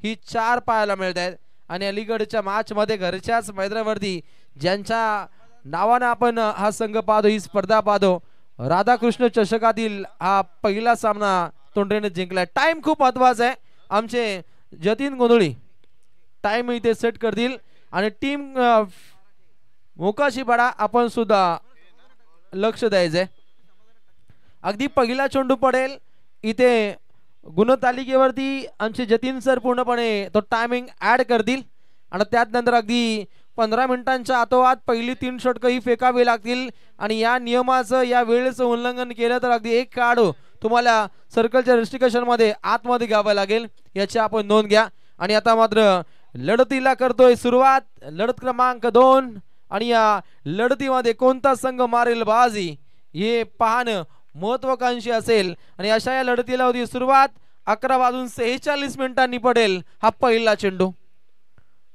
ही 4 पाहायला मिळत आहेत आणि अलीकडच्या मॅच मध्ये घरच्याच मैदानावरती ज्यांच्या नावाने आपण हा संघ पाहतो, ही स्पर्धा पाहतो, राधाकृष्ण चषकातील हा पहिला सामना तोंडरेने जिंकलाय. टाइम खूप महत्वाचा आहे. आमचे जतीन गोंधळी टाइम इथे सेट करतील आणि टीम मोकाशी पाडा आपण सुद्धा लक्ष द्यायचंय. अगदी पहिला चेंडू पडेल इथे गुणतालिकेवरती आमचे जतीन सर पूर्णपणे तो टायमिंग ऍड करतील आणि त्यानंतर अगदी 15 मिनिटांच्या आतोआत पहिली 3 षटकं ही फेकावी लागतील आणि या नियमाचं या वेळेचं उल्लंघन केलं तर अगदी एक खेळाडू तुम्हाला सर्कलच्या रिस्ट्रिक्शन मध्ये आतमध्ये घ्यावं लागेल, याची आपण नोंद घ्या. आणि आता मात्र लढतीला करतोय सुरुवात लढत क्रमांक 2 आणि या लढतीमध्ये कोणता संघ मारेल बाजी हे पाहणं महत्वाकांक्षी असेल. आणि अशा या लढतीला होती सुरुवात. 11:46 पडेल हा पहिला चेंडू.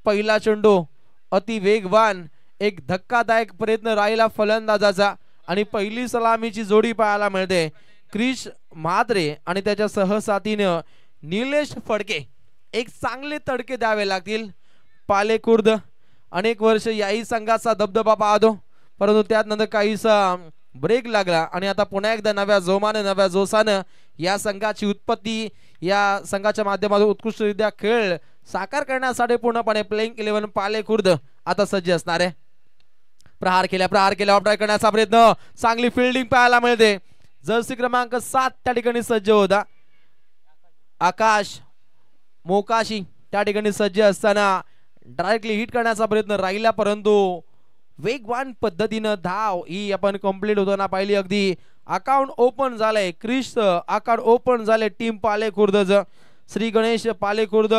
पहिला चेंडू अति वेगवान, एक धक्कादायक प्रयत्न राहिला फलंदाजाचा आणि पहिली सलामीची जोडी पाहायला मिळते. क्रिश म्हात्रे आणि त्याच्या सहसाथीनं निलेश फडके. एक चांगले तडके द्यावे लागतील. पालेखुर्द अनेक वर्ष याही संघाचा दबदबा पाहतो, परंतु त्यानंतर काहीसा ब्रेक लागला आणि आता पुन्हा एकदा नव्या जोमाने नव्या जोशानं या संघाची उत्पत्ती, या संघाच्या माध्यमातून उत्कृष्टरित्या खेळ साकार करण्यासाठी पूर्णपणे प्लेइंग 11 पालेखुर्द आता सज्ज असणार आहे. प्रहार केला ऑफ ड्राइव्ह करण्याचा प्रयत्न, चांगली फिल्डिंग पाहायला मिळते. जर्सी क्रमांक 7 त्या ठिकाणी सज्ज होता. आकाश मोकाशी त्या ठिकाणी सज्ज असताना डायरेक्टली हिट करण्याचा प्रयत्न राहिला, परंतु वेगवान पद्धतीनं धाव ही आपण कंप्लीट होताना पाहिली. अगदी अकाउंट ओपन झालंय, क्रिश अकाउंट ओपन झाले टीम पालेखुर्दचं. श्री गणेश पालेखुर्द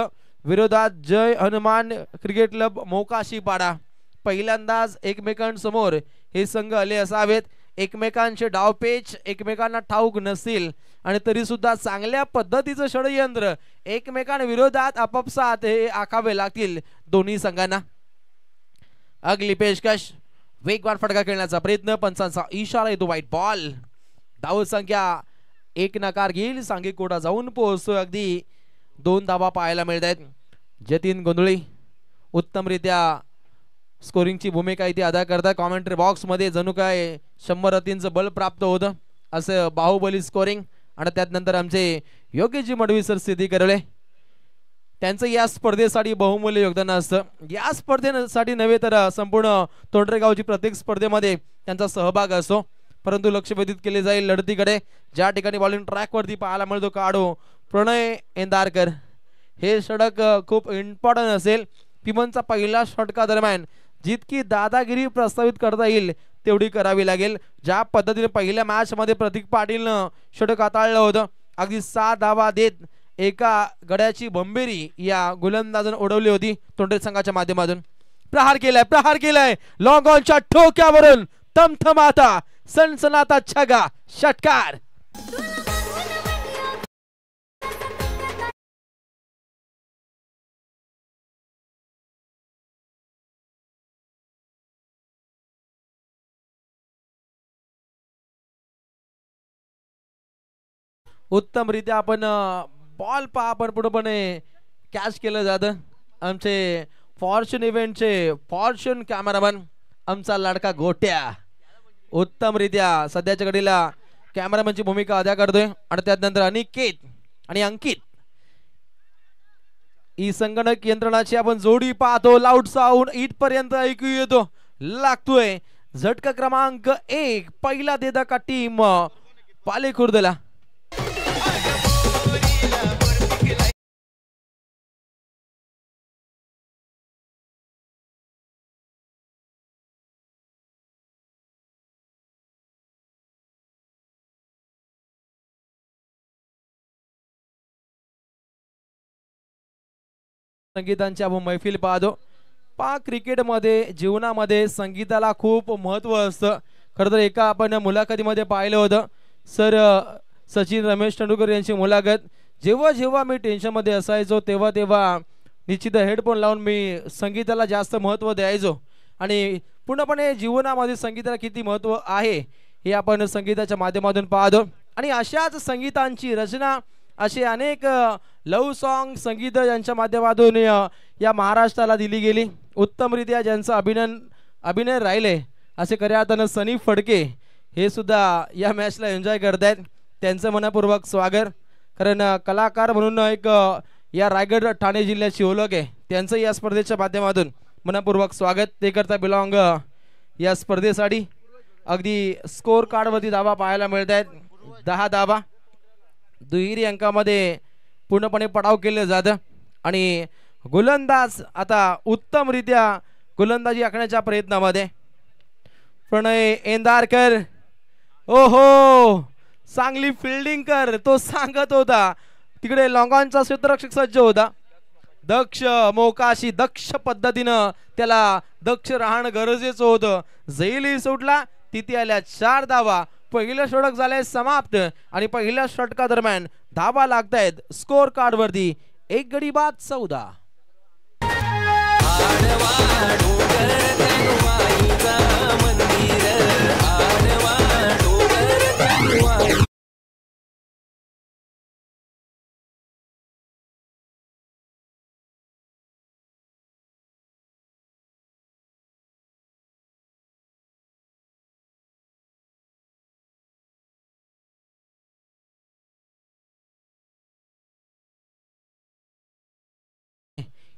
विरोधात जय हनुमान क्रिकेट क्लब मोकाशी पाडा. पहिल्यांदाच एकमेकांसमोर हे संघ आले असावेत. एकमेकांचे डावपेच एकमेकांना ठाऊक नसतील आणि तरी सुद्धा चांगल्या पद्धतीचं षडयंत्र एकमेकांविरोधात आपापसात हे आखावे लागतील दोन्ही संघांना. अगली पेशकश, वेगवान फटका खेळण्याचा प्रयत्न, पंचांचा इशारा येतो वाईट बॉल. धाव संख्या 1 नकार घेईल. सांघिक कोटा जाऊन पोहोचतो. अगदी 2 धावा पाहायला मिळत आहेत. जतीन गोंधळी उत्तमरित्या स्कोरिंगची भूमिका इथे अदा करतात. कॉमेंट्री बॉक्स मध्ये जणू काय 100 रतींचं बल प्राप्त होतं असं बाहुबली स्कोरिंग. आणि त्यानंतर आमचे योगेशजी मडवी सर स्थिती करले, त्यांचं या स्पर्धेसाठी बहुमूल्य योगदान असतं. या स्पर्धेसाठी नव्हे तर संपूर्ण तोंडरेगावची प्रत्येक स्पर्धेमध्ये त्यांचा सहभाग असतो. परंतु लक्ष वेधित केले जाईल लढतीकडे, ज्या ठिकाणी बॉलिंग ट्रॅक वरती पाहायला मिळतो काढो प्रणय एंदारकर. हे षटक खूप इम्पॉर्टंट असेल. पिमनचा पहिला षटका दरम्यान जितकी दादागिरी प्रस्तावित करता येईल तेवढी करावी लागेल. ज्या पद्धतीने पहिल्या मॅच मध्ये प्रतीक पाटीलनं षटक हाताळलं होतं, अगदी 6 धावा देत एका गड्याची बंबेरी या गोलंदाजाने उडवली होती तोंडरे संघाच्या माध्यमातून. प्रहार केलाय लॉंग ऑनच्या ठोक्यावरून तमथमाता सनसनाता छगा षटकार. उत्तमरित्या आपण बॉल आपण पूर्णपणे कॅच केलं जातं. आमचे फॉर्च्यून इव्हेंटचे फॉर्च्यून कॅमेरामन आमचा लाडका गोट्या उत्तमरित्या सध्याच्या घडीला कॅमेरामॅनची भूमिका अदा करतोय. आणि त्यानंतर अनिकेत आणि अंकित ही संगणक यंत्रणाची आपण जोडी पाहतो. लाऊड साऊंड इथपर्यंत ऐकू येतो, लागतोय. झटका क्रमांक 1 पहिला देदा का टीम पालेखुर्दला. संगीतांची आपण मैफिल पाहतो. क्रिकेट मध्ये जीवनामध्ये संगीताला खूप महत्व असतं. खरं तर एका आपण मुलाखतीमध्ये पाहिलं होतं सर सचिन रमेश तेंडुलकर यांची मुलाखत. जेव्हा जेव्हा मी टेन्शन मध्ये असायचो तेव्हा तेव्हा निश्चित हेडफोन लावून मी संगीताला जास्त महत्व द्यायचो आणि पूर्णपणे जीवनामध्ये संगीताला किती महत्व आहे हे आपण संगीताच्या माध्यमातून पाहतो. आणि अशाच संगीतांची रचना असे अनेक लव सॉन्ग संगीत यांच्या माध्यमातून या महाराष्ट्राला दिली गेली. उत्तमरित्या ज्यांचं अभिनय राहिले असे खऱ्या अर्थानं सनी फडके हे सुद्धा या मॅचला एन्जॉय करतायत. त्यांचं मनपूर्वक स्वागत. कारण कलाकार म्हणून एक या रायगड ठाणे जिल्ह्याची ओळख आहे. त्यांचं या स्पर्धेच्या माध्यमातून मनपूर्वक स्वागत. ते करता बिलॉंग या स्पर्धेसाठी. अगदी स्कोर कार्डवरती धावा पाहायला मिळत आहेत. 10 धावा दुहेरी अंकामध्ये पूर्णपणे पडाव केले जातं. आणि गोलंदाज आता उत्तमरित्या गोलंदाजी आखण्याच्या प्रयत्नामध्ये. प्रणय एंदारकर ओहो चांगली फिल्डिंग कर तो सांगत होता. तिकडे लॉंगॉनचा क्षेत्ररक्षक सज्ज होता. दक्ष मोकाशी दक्ष पद्धतीनं त्याला दक्ष राहणं गरजेचं होतं. झैली सुटला. तिथे आल्या 4 धावा. पहिलं षटक झालंय समाप्त आणि पहिल्या षटका दरम्यान धावा लागतायत स्कोर कार्ड वरती 1 गडी बाद 14.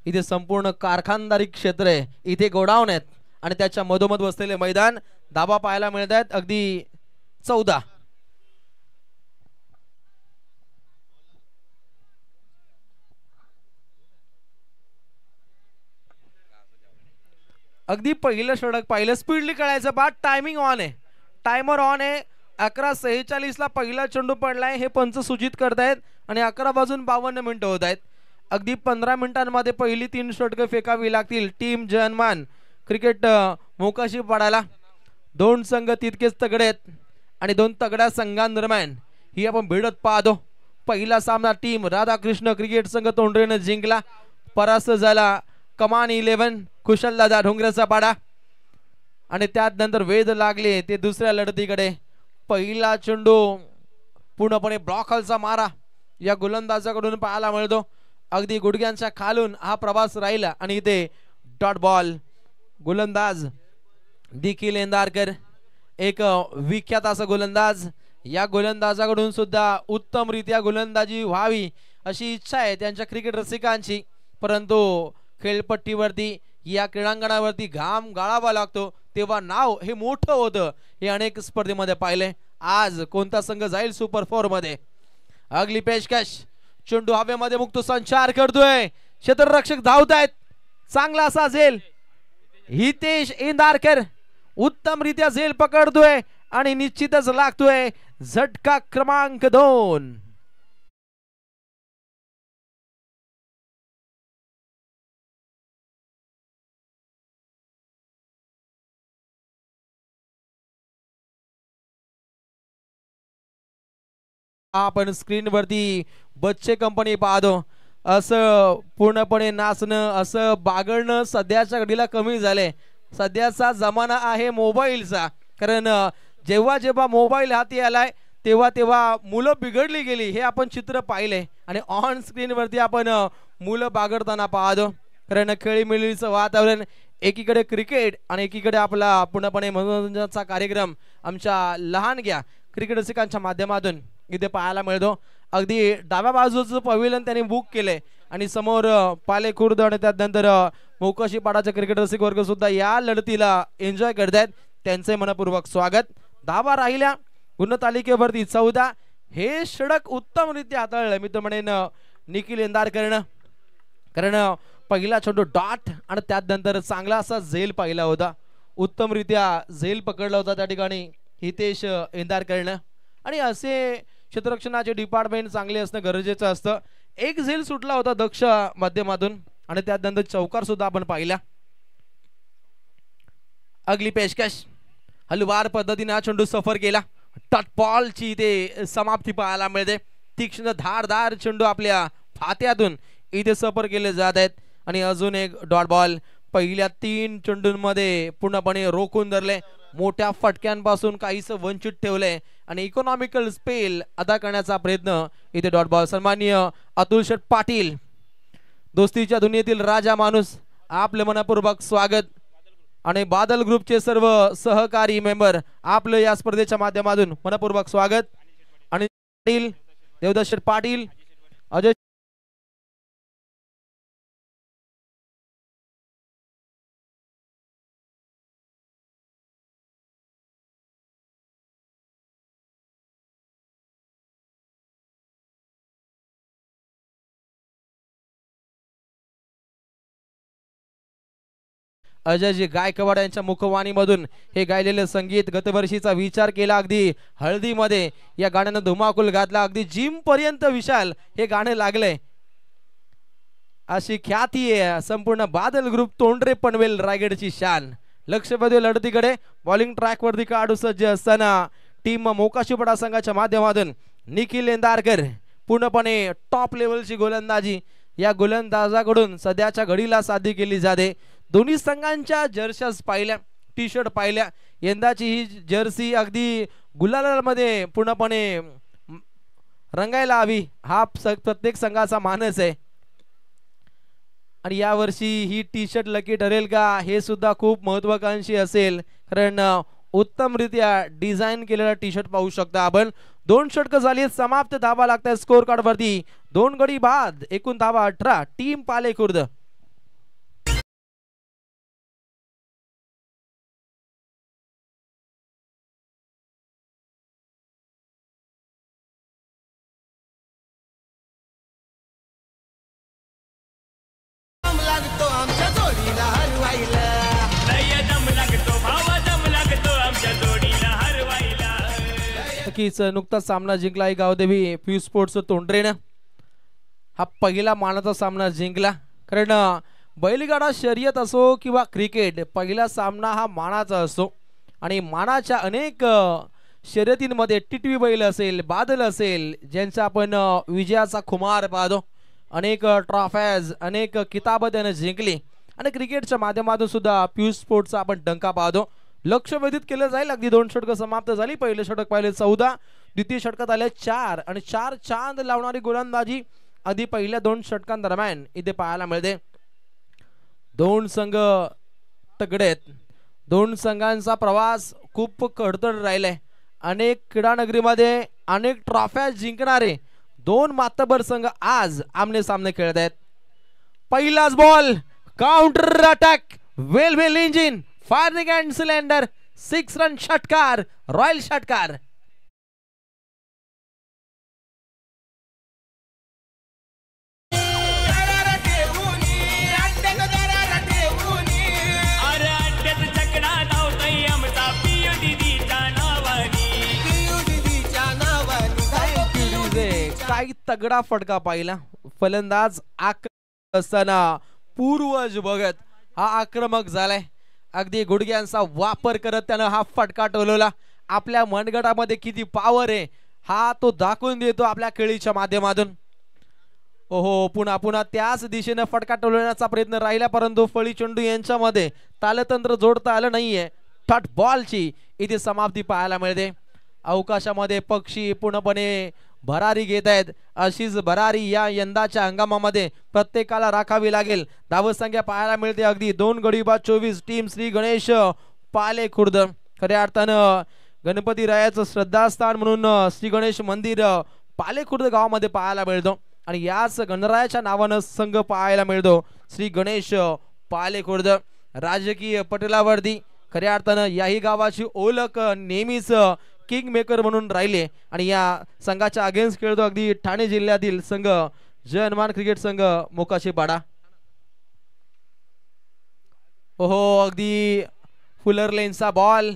इथे संपूर्ण कारखानदारी क्षेत्र आहे. इथे गोडाऊन आहेत आणि त्याच्या मधोमध बसलेले मैदान. धाबा पाहायला मिळत आहेत अगदी 14. अगदी पहिलं षटक पाहिलं स्पीडली कळायचं. बाद टायमिंग ऑन आहे. टायमर ऑन आहे. 11:46 ला पहिला चेंडू पडलाय हे पंच सूचित करतायत आणि 11:52 मिनिटं होत आहेत. अगदी 15 मिनिटांमध्ये पहिली 3 षटकं फेकावी लागतील टीम जनमान क्रिकेट मोकाशी पडायला. 2 संघ तितकेच तगडे आहेत आणि 2 तगड्या संघांदरम्यान ही आपण भिडत पाहतो. पहिला सामना टीम राधाकृष्ण क्रिकेट संघ तोंडरेने जिंकला. परास्त झाला कमान 11 कुशलदादा ढोंगऱ्याचा पाडा. आणि त्यात नंतर वेध लागले ते दुसऱ्या लढतीकडे. पहिला चेंडू पूर्णपणे ब्लॉकलचा मारा या गोलंदाजाकडून पाहायला मिळतो. अगदी गुडघ्यांच्या खालून हा प्रवास राहिला आणि इथे डॉट बॉल. गोलंदाज निखिल एंदारकर एक विख्यात असा गोलंदाज. या गोलंदाजाकडून सुद्धा उत्तमरित्या गोलंदाजी व्हावी अशी इच्छा आहे त्यांच्या क्रिकेट रसिकांची. परंतु खेळपट्टीवरती या क्रीडांगणावरती घाम गाळावा लागतो तेव्हा नाव हे मोठं होतं. हे अनेक स्पर्धेमध्ये पाहिले. आज कोणता संघ जाईल सुपर 4 मध्ये. अगली पेशकश. चेंडू हवेमध्ये मुक्त संचार करतोय. क्षेत्ररक्षक धावतायत. चांगला असा झेल. हितेश एंदारकर उत्तमरित्या झेल पकडतोय आणि निश्चितच लागतोय झटका क्रमांक 2. आपण स्क्रीनवरती बच्चे कंपनी पाहतो. असं पूर्णपणे नाचणं असं बागडणं सध्याच्या घडीला कमी झाले. सध्याचा जमाना आहे मोबाईलचा. कारण जेव्हा जेव्हा मोबाईल हाती आलाय तेव्हा तेव्हा मुलं बिघडली गेली हे आपण चित्र पाहिले आणि ऑन स्क्रीनवरती आपण मुलं बागडताना पाहतो. कारण खेळीमेळीचं वातावरण एकीकडे क्रिकेट आणि एकीकडे आपला पूर्णपणे मनोरंजनाचा कार्यक्रम आमच्या लहानग्या क्रिकेट रसिकांच्या माध्यमातून इथे पाहायला मिळतो. अगदी डाव्या बाजूचं पवेलियन त्यांनी बुक केले आणि समोर पालेखुर्द आणि त्यानंतर मोकाशी पाडाचे क्रिकेट रसिक वर्ग सुद्धा या लढतीला एन्जॉय करतायत. त्यांचे मनपूर्वक स्वागत. धावा राहिल्या गुणतालिकेवरती 14. हे षटक उत्तमरित्या हाताळलं मी तर म्हणेन निखिल एंदारकरनं. कारण पहिला चेंडू डॉट आणि त्यानंतर चांगला असा झेल पाहिला होता. उत्तमरित्या झेल पकडला होता त्या ठिकाणी हितेश एंदारकरनं. आणि असे क्षेत्ररक्षणाचे डिपार्टमेंट चांगले असणं गरजेचं असतं. एक झेल सुटला होता दक्ष माध्यमातून आणि त्यानंतर चौकार सुद्धा आपण पाहिला. अगली पेशकश. हलवार पद्धतीने हा चेंडू सफर केला. डॉट बॉलची इथे समाप्ती पाहायला मिळते. तीक्ष्ण धारदार चेंडू आपल्या फात्यातून इथे सफर केले जात आहेत आणि अजून एक डॉट बॉल. पहिल्या 3 चेंडूंमध्ये पूर्णपणे रोखून धरले. मोठ्या फटक्यांपासून काहीसं वंचित ठेवले आणि इकॉनॉमिकल स्पेल अदा करण्याचा प्रयत्न इथे डॉट बॉल. सन्माननीय अतुल शेठ पाटील, दोस्तीच्या दुनियेतील राजा माणूस, आपले मनपूर्वक स्वागत. आणि बादल ग्रुपचे सर्व सहकारी मेंबर, आपलं या स्पर्धेच्या माध्यमातून मनपूर्वक स्वागत. आणि पाटील, देवदत्त शेठ पाटील, अजय अजयजी गायकवाड यांच्या मुखवाणीमधून हे गायलेलं संगीत, गतवर्षीचा विचार केला अगदी हळदीमध्ये या गाण्यानं धुमाकूल घातला. अगदी जिम पर्यंत विशाल हे गाणं लागलंय, अशी ख्याती आहे. संपूर्ण बादल ग्रुप तोंडरे पनवेल रायगडची शान. लक्ष बदल लढतीकडे. बॉलिंग ट्रॅक वरती काढू सज्ज असताना टीम मोकाशीपडा संघाच्या माध्यमातून निखिल लेंदारकर, पूर्णपणे टॉप लेवलची गोलंदाजी या गोलंदाजाकडून सध्याच्या घडीला साध्य केली जाते. दोन्ही संघांच्या जर्सीज पाहिल्या, टी शर्ट पाहिल्या. यंदाची ही जर्सी अगदी गुलालामध्ये पूर्णपणे रंगायला हवी, हा प्रत्येक संघाचा मानस आहे. आणि यावर्षी ही टी शर्ट लकी ठरेल का हे सुद्धा खूप महत्वाकांक्षी असेल, कारण उत्तमरित्या डिझाईन केलेला टी शर्ट पाहू शकता आपण. 2 षटक झाली, समाप्त धावा लागतात स्कोर कार्ड वरती. 2 गडी बाद, एकूण धावा 18. टीम पालेखुर्द. नुकताच सामना जिंकला आहे गावदेवी फ्यू स्पोर्ट्स तोंडरेनं. हा पहिला मानाचा सामना जिंकला, कारण बैलगाडा शर्यत असो किंवा क्रिकेट, पहिला सामना हा मानाचा असतो. आणि मानाच्या अनेक शर्यतींमध्ये टिटवी बैल असेल, बादल असेल, ज्यांचा आपण विजयाचा खुमार पाहतो. अनेक ट्रॉफॅज, अनेक किताबं त्याने जिंकली. आणि क्रिकेटच्या माध्यमातून सुद्धा फ्यू स्पोर्ट्सचा आपण डंका पाहतो. लक्ष वेधित केलं जाईल. अगदी 2 षटकं समाप्त झाली. पहिले षटक पाहिले 14, द्वितीय षटकात आले 4 आणि 4 चांद लावणारी गोलंदाजी आधी पहिल्या 2 षटकांदरम्यान इथे पाहायला मिळते. 2 संघ तगडे आहेत. 2 संघांचा प्रवास खूप खडतर राहिलाय. अनेक क्रीडानगरीमध्ये अनेक ट्रॉफ्या जिंकणारे 2 मातबर संघ आज आमने सामने खेळत आहेत. पहिलाच ball, counter attack, well engine, firing and cylinder, 6 run षटकार, रॉयल षटकार. काही तगडा फटका पाहिला. फलंदाज असताना पूर्वज बघत हा आक्रमक झालाय. अगदी गुडघ्यांचा वापर करत त्यानं हा फटका टोलवला. आपल्या मनगटामध्ये किती पॉवर आहे हा तो दाखवून देतो आपल्या खेळीच्या माध्यमातून. ओहो, पुन्हा त्याच दिशेने फटका टोलवण्याचा प्रयत्न राहिला, परंतु फळी चेंडू यांच्यामध्ये तालतंत्र जोडता आलं नाहीये. थर्ड बॉलची इथे समाप्ती पाहायला मिळते. अवकाशामध्ये पक्षी पूर्णपणे भरारी घेत आहेत. अशीच भरारी या यंदाच्या हंगामामध्ये प्रत्येकाला राखावी लागेल. धावसंख्या पाहायला मिळते अगदी 2 गडी बाद 24. टीम श्री गणेश पालेखुर्द, खऱ्या अर्थानं गणपती रायाचं श्रद्धास्थान म्हणून श्री गणेश मंदिर पालेखुर्द गावामध्ये पाहायला मिळतो. आणि याच गणरायाच्या नावानं संघ पाहायला मिळतो, श्री गणेश पालेखुर्द. राजकीय पटलावरती खऱ्या अर्थानं याही गावाची ओळख नेहमीच किंग मेकर म्हणून राहिले. आणि या संघाच्या अगेन्स्ट खेळतो अगदी ठाणे जिल्ह्यातील संघ जय हनुमान क्रिकेट संघ मोकाशीपाडा. ओहो, अगदी फुलर लेनचा बॉल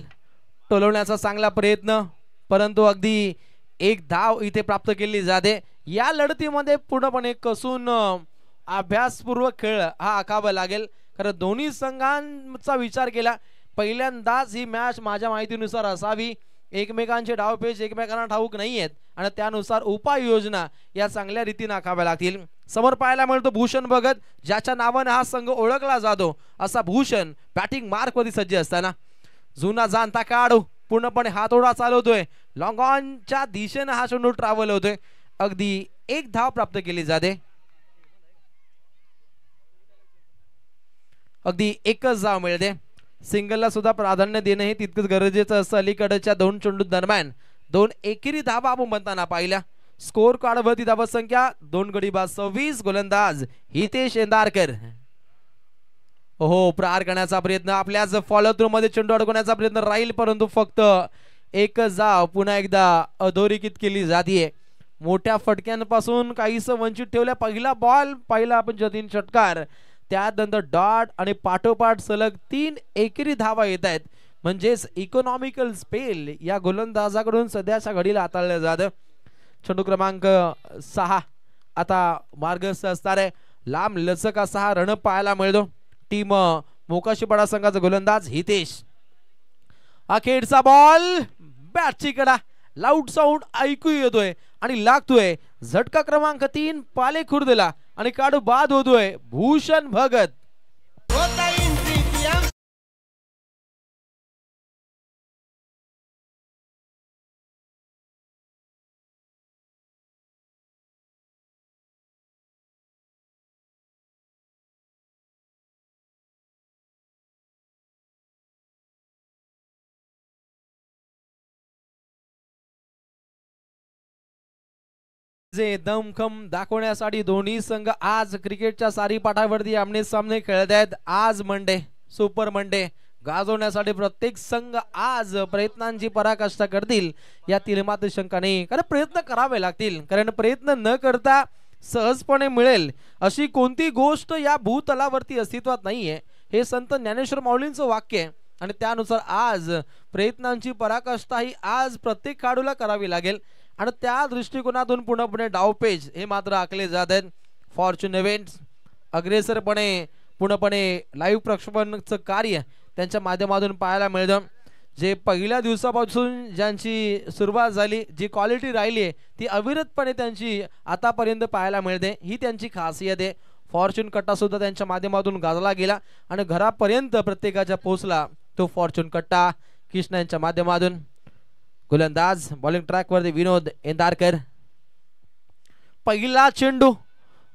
टोलवण्याचा चांगला प्रयत्न, परंतु अगदी 1 धाव इथे प्राप्त केली जाते. या लढतीमध्ये पूर्णपणे कसून अभ्यासपूर्वक खेळ हा आखावा लागेल, कारण दोन्ही संघांचा विचार केला पहिल्यांदाच ही मॅच माझ्या माहितीनुसार असावी. एकमेकांचे डावपेच एकमेकांना ठाऊक नाही आहेत आणि त्यानुसार उपाययोजना या चांगल्या रीतीने आखाव्या लागतील. समोर पाहायला मिळतो भूषण भगत, ज्याच्या नावाने हा संघ ओळखला जातो. असा भूषण बॅटिंग मार्क वरती सज्ज असताना जुना जाणता काढू पूर्णपणे हातोडा चालवतोय. लॉंग ऑनच्या दिशेने हा चेंडू ट्रॅव्हल होतोय. अगदी 1 धाव प्राप्त केली जाते. अगदी 1च धाव मिळते. सिंगलला सुद्धा प्राधान्य देणं हे तितकंच गरजेचं असतं. अलीकडच्या 2 चेंडू दरम्यान 2 एकेरी धावा आपण म्हणताना पाहिल्या. स्कोर कार्डवरती धावा संख्या 2 गडी बाद 26. गोलंदाज हितेश एंदारकर. हो, प्रहार करण्याचा प्रयत्न, आपल्याच फॉलो थ्रू मध्ये चेंडू अडकवण्याचा प्रयत्न राहील, परंतु फक्त 1च धाव पुन्हा एकदा अधोरेखित केली जाते. मोठ्या फटक्यांपासून काहीसं वंचित ठेवल्या. पहिला बॉल पाहिला आपण जतीन षटकार, त्यानंतर डॉट आणि पाठोपाठ सलग 3 एकेरी धावा येत आहेत. म्हणजेच इकॉनॉमिकल स्पेल या गोलंदाजाकडून सध्याच्या घडीला हाताळलं जातं. चेंडू क्रमांक 6 आता मार्गस्थ असणार आहे. लांब लचक असा हा रण पाहायला मिळतो. टीम मोकाशीपाडा संघाचा गोलंदाज हितेश. अखेरचा बॉल, बॅटची कडा, लाऊड साऊंड ऐकू येतोय आणि लागतोय. झटका क्रमांक 3 पाले खुर्दला आणि काढू बाद होतोय भूषण भगत. जे दमखम दाखवण्यासाठी दोन्ही संघ आज क्रिकेटच्या सारी पाठावरती आमने सामने खेळत आहेत. आज मंडे, सुपर मंडे गाजवण्यासाठी प्रत्येक संघ आज प्रयत्नांची पराकाष्ठा करतील यातील मात्र शंका नाही. कारण प्रयत्न करावे लागतील, कारण प्रयत्न न करता सहजपणे मिळेल अशी कोणती गोष्ट या भूतलावरती अस्तित्वात नाहीये. हे संत ज्ञानेश्वर माऊलींचं वाक्य आहे आणि त्यानुसार आज प्रयत्नांची पराकाष्ठा ही आज प्रत्येक खेळाडूला करावी लागेल आणि त्या दृष्टिकोनातून पुन्हा डावपेच हे मात्र आखले जात आहेत. फॉर्च्यून इव्हेंट्स अग्रेसरपणे पूर्णपणे लाईव्ह प्रक्षेपणाचं कार्य त्यांच्या माध्यमातून पाहायला मिळतं. जे पहिल्या दिवसापासून ज्यांची सुरुवात झाली, जी क्वालिटी राहिली आहे ती अविरतपणे त्यांची आतापर्यंत पाहायला मिळते. ही त्यांची खासियत आहे. फॉर्च्यून कट्टा सुद्धा त्यांच्या माध्यमातून गाजला गेला आणि घरापर्यंत प्रत्येकाच्या पोहोचला तो फॉर्च्यून कट्टा कृष्णांच्या माध्यमातून. गोलंदाज बॉलिंग ट्रॅक वरती विनोद एंदारकर. पहिला चेंडू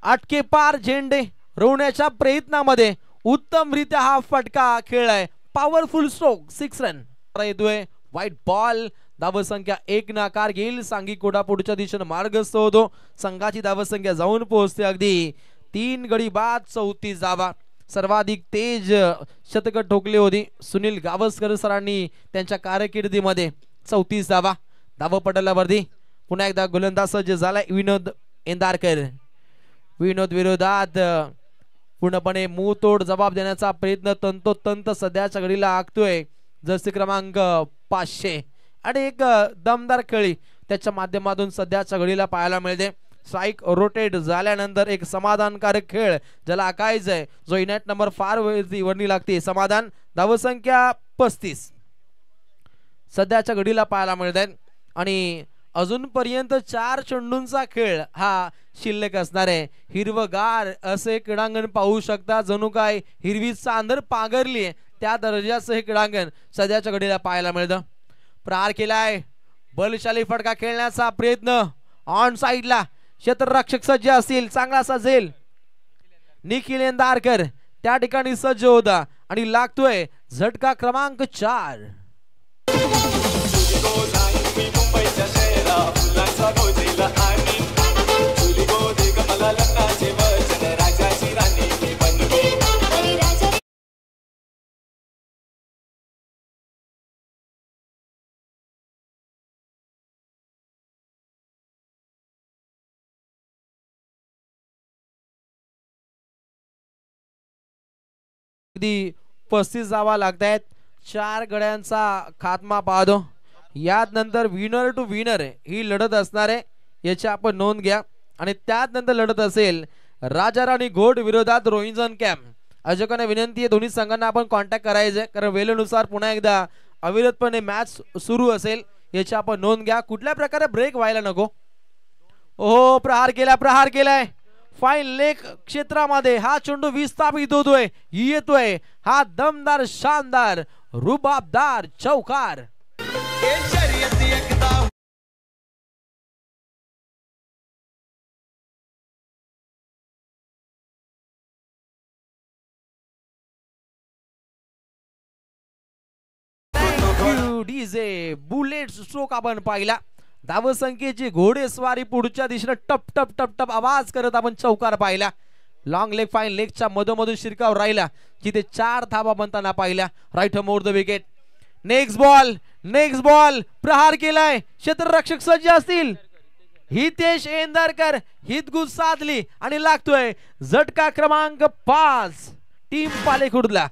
अटके पार झेंडे रोवण्याच्या प्रयत्नामध्ये उत्तमरित्या हा फटका खेळलाय. पॉवरफुल स्ट्रोक, 6 रन येतोय. व्हाईट बॉल, धावसंख्या 1 नाकार घेईल. सांगी कोडा पुढच्या दिशेने मार्गस्थ होतो. संघाची धावसंख्या जाऊन पोहोचते अगदी 3 गडी बाद 34 धावा. सर्वाधिक तेज शतक ठोकली होती सुनील गावस्कर सरांनी त्यांच्या कारकिर्दीमध्ये. 34 धावा. धावपटलावरती पुन्हा एकदा गोलंदाज सज्ज झालाय विनोद एंदारकर. विनोद विरोधात पूर्णपणे मुंहतोड जबाब देण्याचा प्रयत्न तंतोतंत सध्याच्या घडीला आखतोय जर्सी क्रमांक 500 आणि एक दमदार खेळी त्याच्या माध्यमातून सध्याच्या घडीला पाहायला मिळते. स्ट्राइक रोटेट झाल्यानंतर एक समाधानकारक खेळ ज्याला आकायचंय, जो इनेट नंबर 4 वरती लागते. समाधान. धावसंख्या 35 सध्याच्या घडीला पाहायला मिळत आहेत आणि अजूनपर्यंत 4 चेंडूंचा खेळ हा शिल्लक असणार आहे. हिरवगार असे क्रीडांगण पाहू शकता, जणू काय हिरवी चांदर पांघरली आहे त्या दर्जाचं हे क्रीडांगण सध्याच्या घडीला पाहायला मिळतं. प्रहार केलाय, बलशाली फटका खेळण्याचा प्रयत्न. ऑन साइडला क्षेत्ररक्षक सज्ज असतील, चांगला सजेल. निखिल एंदारकर त्या ठिकाणी सज्ज होता आणि लागतोय झटका क्रमांक 4. अगदी 35 धावा लागतायत. 4 गड्यांचा खात्मा पाहतो. यात नंतर विनर टू विनर ही लढत असणार आहे, याची आपण नोंद घ्या. आणि त्यात नंतर लढत असेल राजा राणी घोट विरोधात रोहिंजन कॅम्प. आयोजकांना विनंती आहे दोन्ही संघांना आपण कॉन्टॅक्ट करायचे, कारण वेळेनुसार पुन्हा एकदा अविरतपणे मॅच सुरू असेल, याची आपण नोंद घ्या. कुठल्या प्रकारे ब्रेक व्हायला नको. ओहो, प्रहार केलाय. फाईन लेग क्षेत्रामध्ये हा चेंडू विस्थापित होतोय. येतोय हा दमदार शानदार रुबाबदार चौकार. डीजे बुलेट स्ट्रोक आपण पाहिला. धावसंख्येची घोडेस्वारी पुढच्या दिशेने टप टप टप टप आवाज करत आपण चौकार पाहिला. लॉंग लेग फाईन लेगच्या मधोमधून शिरकाव राहिला जिथे 4 धावा बनताना पाहिल्या. Right more the wicket. Next ball प्रहार केलाय. क्षेत्ररक्षक सज्ज असतील. हितेश एंदारकर हितगुज साधली आणि लागतोय झटका क्रमांक 5 टीम पालेखुर्दला.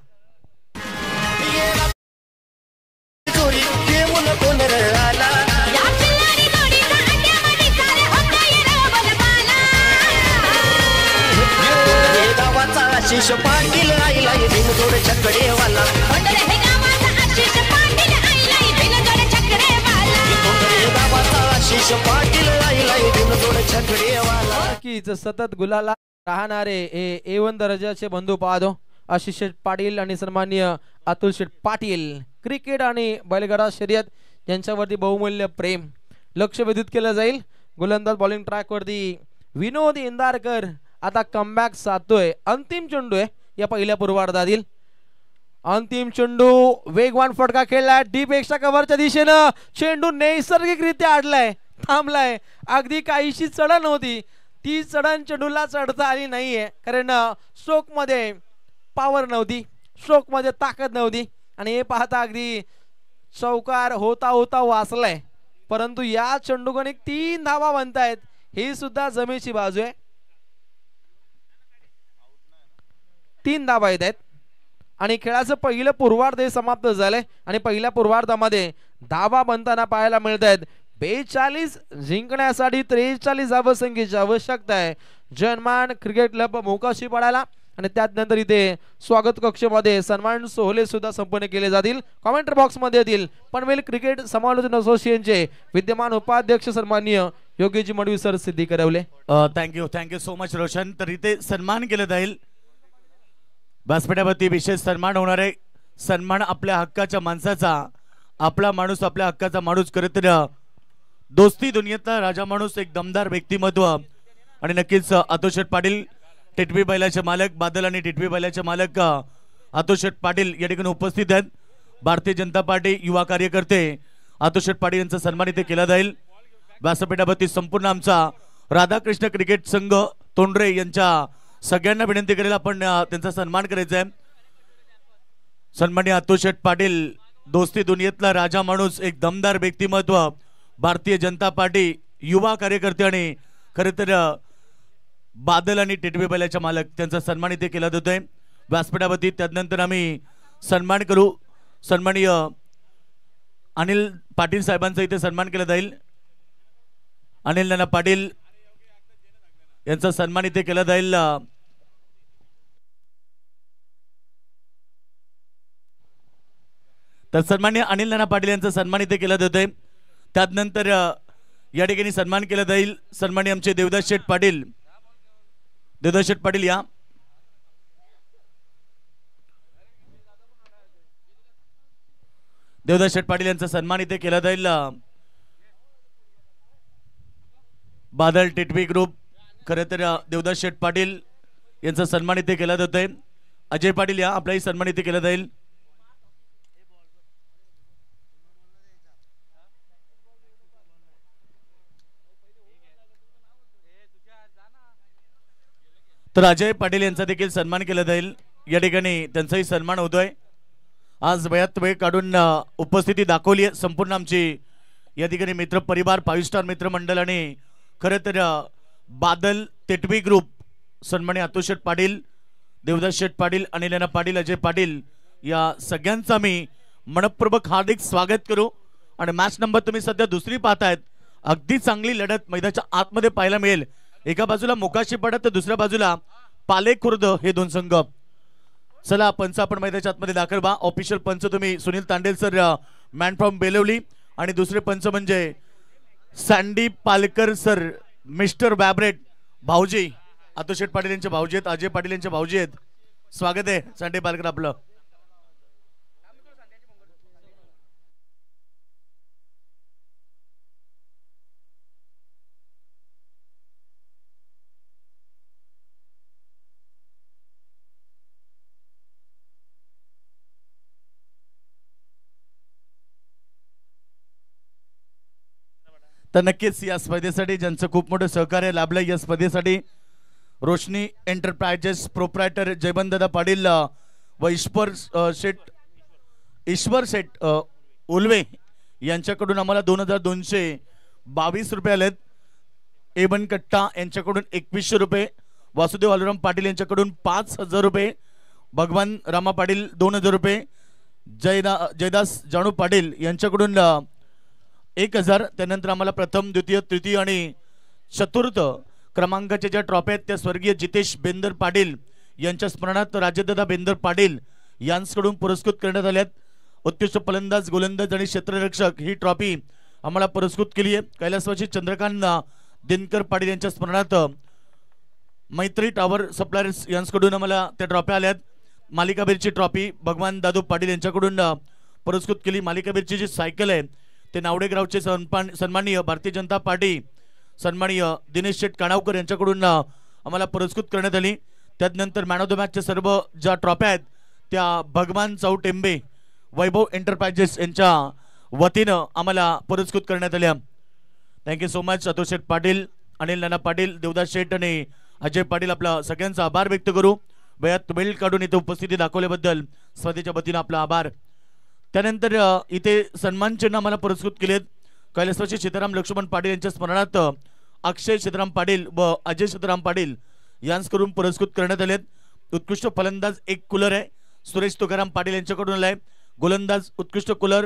आशिष पाटील आईला बिनजोड चकडेवाला. आशिष पाटील आईला बिनजोड चकडेवाला. कीच सतत गुलाला राहणारे A1 दर्जाचे बंधू पाहतो आशिष शेठ पाटील आणि सन्माननीय अतुल शेठ पाटील. क्रिकेट आणि बैलगाडा शर्यत यांच्यावरती बहुमूल्य प्रेम. लक्ष वेधित केलं जाईल. गोलंदाज बॉलिंग ट्रॅक वरती विनोद इंदारकर आता कमबॅक साधतोय. अंतिम चेंडू आहे या पहिल्या पूर्वार्धातील. अंतिम चेंडू वेगवान फटका खेळलाय डीप एक्स्ट्रा कव्हरच्या दिशेनं. चेंडू नैसर्गिकरित्या अडलाय थांबलाय. अगदी काहीशी चढण होती ती चढण चेंडूला चढता आली नाहीये कारण स्ट्रोक मध्ये पॉवर नव्हती. स्ट्रोक मध्ये ताकद नव्हती आणि हे पाहता अगदी चौकार होता होता वाचलाय. परंतु या चेंडूगणिक 3 धावा बनतायत ही सुद्धा जमेची बाजू आहे. 3 धावा येत आहेत आणि खेळाचं पहिलं पूर्वार्ध समाप्त झालंय आणि पहिल्या पूर्वार्धामध्ये धावा बनताना पाहायला मिळत आहेत. 42 जिंकण्यासाठी 43 धावसंख्येची आवश्यकता आहे. जनमान क्रिकेट क्लब मोकाशी पडायला आणि त्यानंतर इथे स्वागत कक्षमध्ये सन्मान सोहळे सुद्धा संपन्न केले जातील. कॉमेंट्री बॉक्स मध्ये येतील पनवेल क्रिकेट समालोचन असोसिएशनचे विद्यमान उपाध्यक्ष सन्माननीय योगीजी मडवी सर सिद्धी करवले. Thank you so much Roshan. तर इथे सन्मान केलं जाईल. व्यासपीठावरती विशेष सन्मान होणार आहे. सन्मान आपल्या हक्काच्या माणसाचा. आपला माणूस आपल्या हक्काचा माणूस करत दोस्ती दुनियेतला राजा माणूस एक दमदार व्यक्तिमत्व आणि नक्कीच अतुल शेठ पाटील टिटवी बैलाचे मालक बादल आणि टिटवी बैलाचे मालक अतुल शेठ पाटील या ठिकाणी उपस्थित आहेत. भारतीय जनता पार्टी युवा कार्यकर्ते अतुल शेठ पाटील यांचा सन्मान इथे केला जाईल. व्यासपीठावरती संपूर्ण आमचा राधाकृष्ण क्रिकेट संघ तोंडरे यांच्या सगळ्यांना विनंती करेल आपण त्यांचा सन्मान करायचा आहे. सन्माननीय अतुल शेठ पाटील दोस्ती दुनियेतला राजा माणूस एक दमदार व्यक्तिमत्व भारतीय जनता पार्टी युवा कार्यकर्ते आणि खरे तर बादल आणि टिटवी बैलाच्या मालक त्यांचा सन्मान इथे केला जातोय व्यासपीठावरती. त्यानंतर आम्ही सन्मान करू. सन्माननीय अनिल पाटील साहेबांचा इथे सन्मान केला जाईल. अनिल नाना पाटील यांचा सन्मान इथे केला जाईल. तर सन्माननीय अनिल नाना पाटील यांचा सन्मान इथे केला जातोय. त्यानंतर या ठिकाणी सन्मान केला जाईल सन्माननीय आमचे देवदास शेठ पाटील. देवदास शेठ पाटील या. देवदास शेठ पाटील यांचा सन्मान इथे केला जाईल. बादल टिटवी ग्रुप खरे तर देवदास शेठ पाटील यांचा सन्मान इथे केला जातोय. अजय पाटील या. आपलाही सन्मान इथे केला जाईल. तर अजय पाटील यांचा देखील सन्मान केला जाईल. या ठिकाणी त्यांचाही सन्मान होतोय. आज वेळात वेळ काढून उपस्थिती दाखवली आहे संपूर्ण आमची या ठिकाणी मित्र परिवार 5 स्टार मित्रमंडळ आणि खरे तर बादल टिटवी ग्रुप सन्माननीय अतुल शेठ पाटील देवदास शेठ पाटील अनिल नाना पाटील अजय पाटील या सगळ्यांचा मी मनपूर्वक हार्दिक स्वागत करू. आणि मॅच नंबर तुम्ही सध्या दुसरी पाहतायत. अगदी चांगली लढत मैदानाच्या आतमध्ये पाहायला मिळेल. एका बाजूला मोकाशी पडत तर दुसऱ्या बाजूला पालेखुर्द हे 2 संघ. चला पंच आपण मैदानाच्या आतमध्ये दाखल व्हा. ऑफिशियल पंच तुम्ही Sunil Tandel sir man from Belavali आणि दुसरे पंच म्हणजे सँडी पालकर सर मिस्टर वॅब्रेट भाऊजी अतुल शेठ पाटील यांचे भाऊजी आहेत. अजय पाटील यांचे भाऊजी आहेत. स्वागत आहे सँडी पालकर आपलं. तर नक्कीच या स्पर्धेसाठी ज्यांचं खूप मोठं सहकार्य लाभलं या स्पर्धेसाठी रोशनी एंटरप्राइजेस प्रोप्रायटर जयवंतदादा पाटील व ईश्वर शेठ उल्वे यांच्याकडून आम्हाला 2222 रुपये आलेत. एबन कट्टा यांच्याकडून 2100 रुपये, वासुदेव आलुराम पाटील यांच्याकडून 5000 रुपये, भगवान रामा पाटील 2000 रुपये, जयदास जानू पाटील यांच्याकडून 1000. त्यानंतर आम्हाला प्रथम द्वितीय तृतीय आणि चतुर्थ क्रमांकाच्या ज्या ट्रॉफी आहेत त्या स्वर्गीय जितेश बेंदर पाटील यांच्या स्मरणार्थ राजदादा बेंदर पाटील यांच्याकडून पुरस्कृत करण्यात आल्यात. उत्कृष्ट फलंदाज, गोलंदाज आणि क्षेत्ररक्षक ही ट्रॉफी आम्हाला पुरस्कृत केली आहे. कैलासवासी चंद्रकांत दिनकर पाटील यांच्या स्मरणार्थ मैत्री टॉवर सप्लायर्स यांच्याकडून आम्हाला त्या ट्रॉफी आल्यात. मालिकाबीरची ट्रॉफी भगवान दादू पाटील यांच्याकडून पुरस्कृत केली. मालिकाबीरची जी सायकल आहे ते नावडेगावचे सन्माननीय भारतीय जनता पार्टी सन्माननीय दिनेश शेठ काणावकर यांच्याकडून आम्हाला पुरस्कृत करण्यात आली. त्यानंतर मॅन ऑफ द मॅचच्या सर्व ज्या ट्रॉफ्या आहेत त्या भगवान चौटेंबे वैभव एंटरप्राइजेस यांच्या वतीनं आम्हाला पुरस्कृत करण्यात आल्या. Thank you so much. Atul Sheth Patil, Anil Nana Patil, Devdas Sheth आणि अजय पाटील आपला सगळ्यांचा आभार व्यक्त करू. वयात वेळ काढून इथे उपस्थिती दाखवल्याबद्दल स्पर्धेच्या वतीनं आपला आभार. त्यानंतर इथे सन्मान चिन्ह आम्हाला पुरस्कृत केलेत. कैलासवासी सीताराम लक्ष्मण पाटील यांच्या स्मरणार्थ अक्षय सीताराम पाटील व अजय सीताराम पाटील यांच्याकडून पुरस्कृत करण्यात आलेत. उत्कृष्ट फलंदाज एक कूलर आहे सुरेश तुकाराम पाटील यांच्याकडून आलाय. गोलंदाज उत्कृष्ट कूलर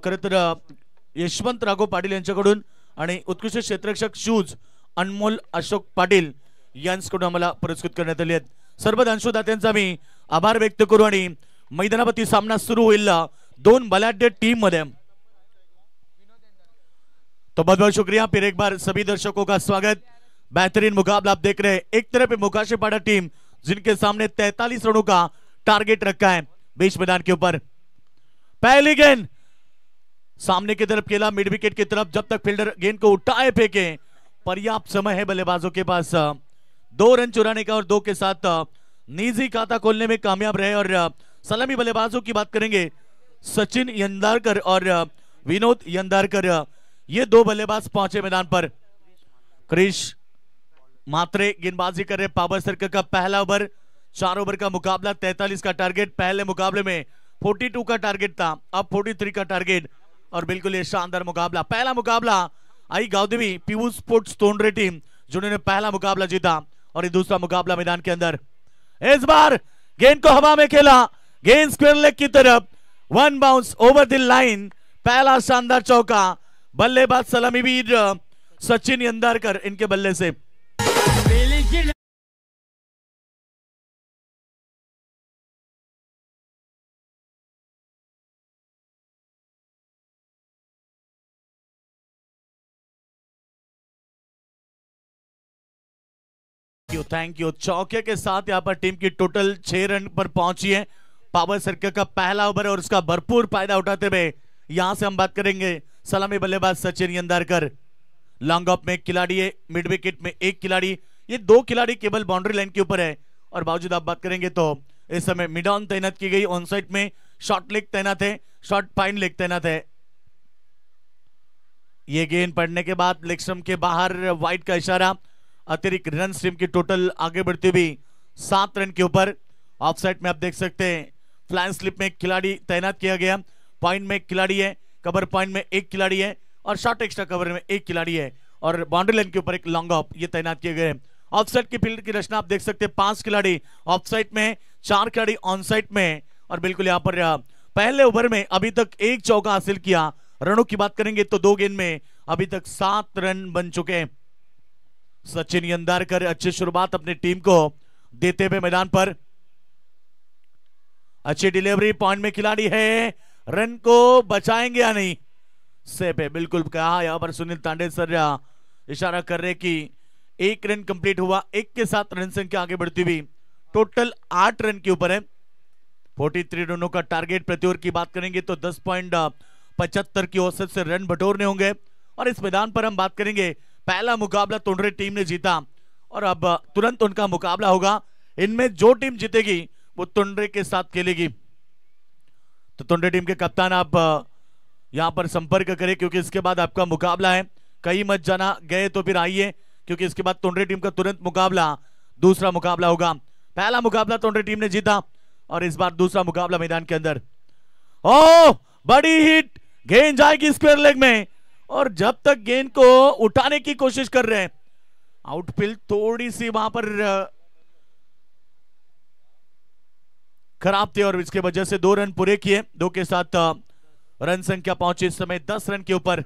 खरं तर यशवंत राघव पाटील यांच्याकडून आणि उत्कृष्ट क्षेत्ररक्षक शूज अनमोल अशोक पाटील यांच्याकडून आम्हाला पुरस्कृत करण्यात आले आहेत. सर्व दानशोदात्यांचा मी आभार व्यक्त करू आणि मैदानावरती सामना सुरू होईल 2 बलाढ्य टीम मध्ये. तो बहुत बहुत शुक्रिया. फिर एक बार सभी दर्शकों का स्वागत. बेहतरीन मुकाबला आप देख रहे हैं. एक तरफ है मुकाशेपाड़ा टीम जिनके सामने 43 रनों का टारगेट रखा है बीच मैदान के ऊपर. पहली गेंद सामने की तरफ खेला मिड विकेट की तरफ. जब तक फील्डर गेंद को उठाए फेंके पर्याप्त समय है बल्लेबाजों के पास 2 रन चुराने का और 2 के साथ निजी खाता खोलने में कामयाब रहे. और सलामी बल्लेबाजों की बात करेंगे सचिन यंदारकर और विनोद यंदारकर, ये 2 बल्लेबाज पहुंचे मैदान पर. क्रिश मात्रे गेंदबाजी कर रहे. पावर सर्कल का पहला ओवर, 4 ओवर का मुकाबला, 43 का टारगेट. पहले मुकाबले में 42 का टारगेट था, अब 43 का टारगेट. और बिल्कुल ये शानदार मुकाबला. पहला मुकाबला आई गावदेवी पीयूष स्पोर्ट्स तोंडरे टीम जिन्होंने पहला मुकाबला जीता और ये दूसरा मुकाबला मैदान के अंदर. इस बार गेंद को हवा में खेला, गेंद स्क्वायर लेग की तरफ, 1 बाउंस ओवर द लाइन. पहला शानदार चौका. बल्लेबाज सलामीवीर सचिन यंदारकर इनके बल्ले से. Thank you. चौके के साथ यहाँ पर टीम की टोटल 6 रन पर पहुंची है. पावर सर्कल का पहला ओवर और उसका भरपूर फायदा उठाते हुए यहां से हम बात करेंगे सलामी बल्लेबाज सचिन यंदारकर. लॉन्ग ऑफ में एक खिलाड़ी है, मिड विकेट में एक खिलाड़ी. ये 2 खिलाड़ी केवल बाउंड्री लाइन के ऊपर है. और बावजूद आप बात करेंगे तो इस समय मिड ऑन तैनात की गई. ऑन साइड में शॉर्ट लेग तैनात है, शॉर्ट फाइन लेग तैनात है. ये गेंद पड़ने के बाद लेग स्टंप के बाहर वाइड का इशारा. अतिरिक्त रन टीम की टोटल आगे बढ़ती हुई 7 रन के ऊपर. ऑफ साइड में आप देख सकते हैं फ्लाइंग स्लिप में एक खिलाड़ी तैनात किया गया. पॉइंट में एक खिलाड़ी है, कवर पॉइंट में एक खिलाड़ी है और शॉर्ट एक्स्ट्रा कवर में एक खिलाड़ी है. और बाउंड्री लाइन के ऊपर एक लॉन्ग ऑफ ये तैनात किए गए. ऑफ साइड की फील्ड की रचना आप देख सकते हैं. 5 खिलाड़ी ऑफ साइड में, 4 खिलाड़ी ऑन साइड में. और बिल्कुल यहाँ पर पहले ओवर में अभी तक 1 चौका हासिल किया. रनों की बात करेंगे तो 2 गेंद में अभी तक 7 रन बन चुके हैं. सचिन यंदारकर अच्छी शुरुआत अपनी टीम को देते हुए मैदान पर. अच्छी डिलीवरी, पॉइंट में खिलाड़ी है, रन को बचाएंगे या नहीं. से पे बिल्कुल कहा यहां पर सुनील तांडे सर इशारा कर रहे कि 1 रन कंप्लीट हुआ. 1 के साथ रन संख्या आगे बढ़ती हुई टोटल 8 रन के ऊपर है. 43 रनों का टारगेट. प्रति ओवर की बात करेंगे तो 10.75 की औसत से रन बटोरने होंगे. और इस मैदान पर हम बात करेंगे पहला मुकाबला तोंडरे टीम ने जीता और अब तुरंत उनका मुकाबला होगा. इनमें जो टीम जीतेगी वो तोंडरे के साथ खेलेगी. तो तोंडरे टीम के कप्तान आप यहां पर संपर्क करें क्योंकि इसके बाद आपका मुकाबला है. कहीं मत जाना, गए तो फिर आइए, क्योंकि इसके बाद तोंडरे टीम का तुरंत मुकाबला, दूसरा मुकाबला होगा। पहला मुकाबला तोंडरे टीम ने जीता और इस बार दूसरा मुकाबला मैदान के अंदर। ओ बड़ी हिट, गेंद जाएगी स्क्वायर लेग में और जब तक गेंद को उठाने की कोशिश कर रहे हैं, आउटफील्ड थोड़ी सी वहां पर खराब थे और इसके वजह से 2 रन पूरे किए। 2 के साथ रन संख्या पहुंची इस समय 10 रन के ऊपर।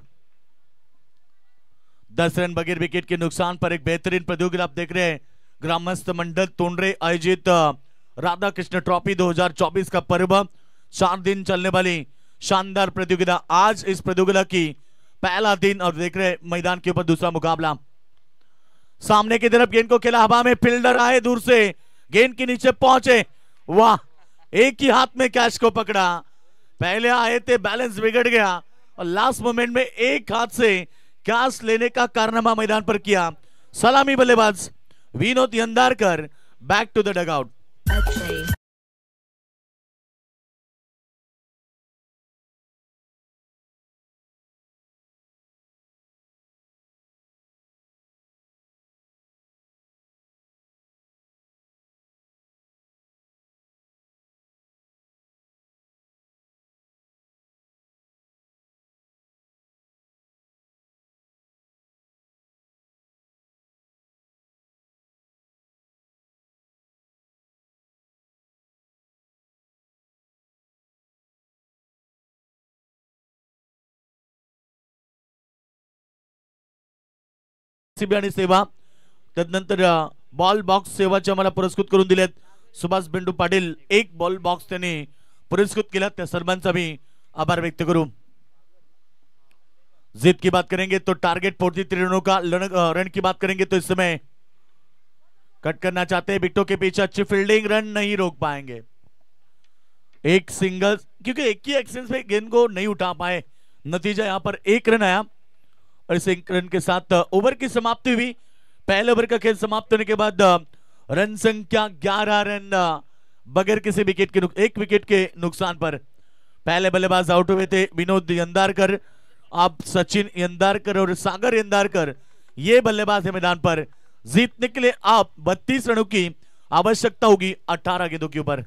10 रन बगैर विकेट के नुकसान पर एक बेहतरीन प्रतियोगिता आप देख रहे हैं। ग्रामस्थ मंडल तोंडरे आयोजित राधा कृष्ण ट्रॉफी 2024 का पर्व, 4 दिन चलने वाली शानदार प्रतियोगिता। आज इस प्रतियोगिता की पहला दिन और देख रहे मैदान के ऊपर दूसरा मुकाबला। सामने की तरफ गेंद को खेला, हवा में फील्डर आए दूर से, गेंद के नीचे पहुंचे, वाह, एक ही हाथ में कैच को पकड़ा। पहले आए थे, बैलेंस बिगड़ गया और लास्ट मोमेंट में एक हाथ से कैच लेने का कारनामा मैदान पर किया सलामी बल्लेबाज Vinod Yandarkar. Back to the dugout. आणि सेवा, त्यानंतर बॉल बॉक्स सेवाचे आम्हाला पुरस्कृत करून दिलेत सुभाष बेंडू पाटील। एक बॉल बॉक्स त्यांनी पुरस्कृत केला, त्या सर्वांचा मी आभार व्यक्त करू। जीत की बात करेंगे तो टारगेट 43 रनों का, रन की बात करेंगे तो इस समय कट करना चाहते हैं विकेटों के पीछे, अच्छी फील्डिंग, रन नहीं रोक पाएंगे। एक सिंगल, क्योंकि एक ही एक्सेंस में गेंद को नहीं उठा पाए, नतीजा यहां पर 1 रन आया और इस 1 रन के साथ ओवर की समाप्ति हुई। पहले ओवर का खेल समाप्त होने के बाद रन संख्या 11 रन बगैर किसी विकेट के, 1 विकेट के नुकसान पर। पहले बल्लेबाज आउट हुए थे विनोद यंदारकर, अब सचिन यंदारकर और सागर यंदारकर ये बल्लेबाज है मैदान पर। जीतने के लिए आप 32 रनों की आवश्यकता होगी 18 गेंदों के ऊपर।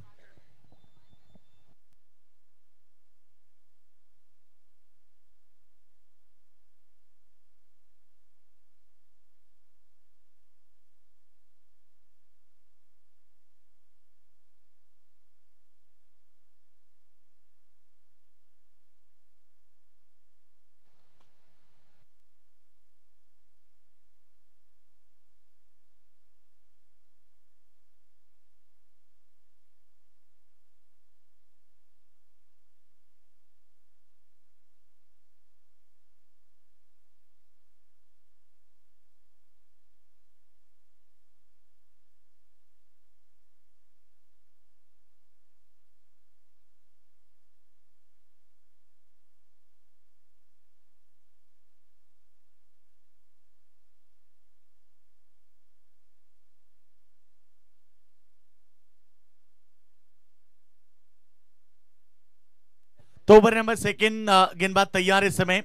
तो ओवर नंबर 2 गेंदबाज तैयार इस समय।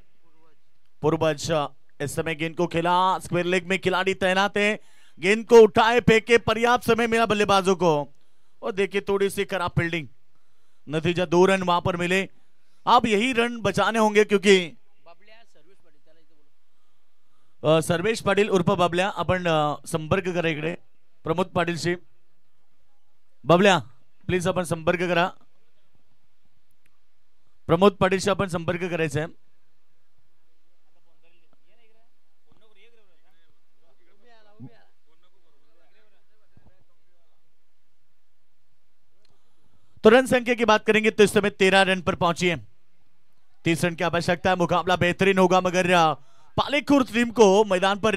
पूर्वज इस समय गेंद को खेला, स्क्वायर लेग में खिलाड़ी तैनात है, गेंद को उठाए, फेंके, पर्याप्त समय मिला बल्लेबाजों को और देखिए थोड़ी सी खराब फील्डिंग, नतीजा 2 रन वहां पर मिले। अब यही रन बचाने होंगे क्योंकि सर्वेश पाटील उर्फ बबल्या, आपण संपर्क करा इकडे प्रमोद पाटीलशी। बबल्या प्लीज आपण संपर्क करा, प्रमोद पाटीलशी आपण संपर्क करायचा आहे। तो रन संख्या की बात करेंगे तो इस समय 13 रन पर पहुंची है। 30 रन की आवश्यकता है, मुकाबला बेहतरीन होगा मगर पालेकुर टीम को मैदान पर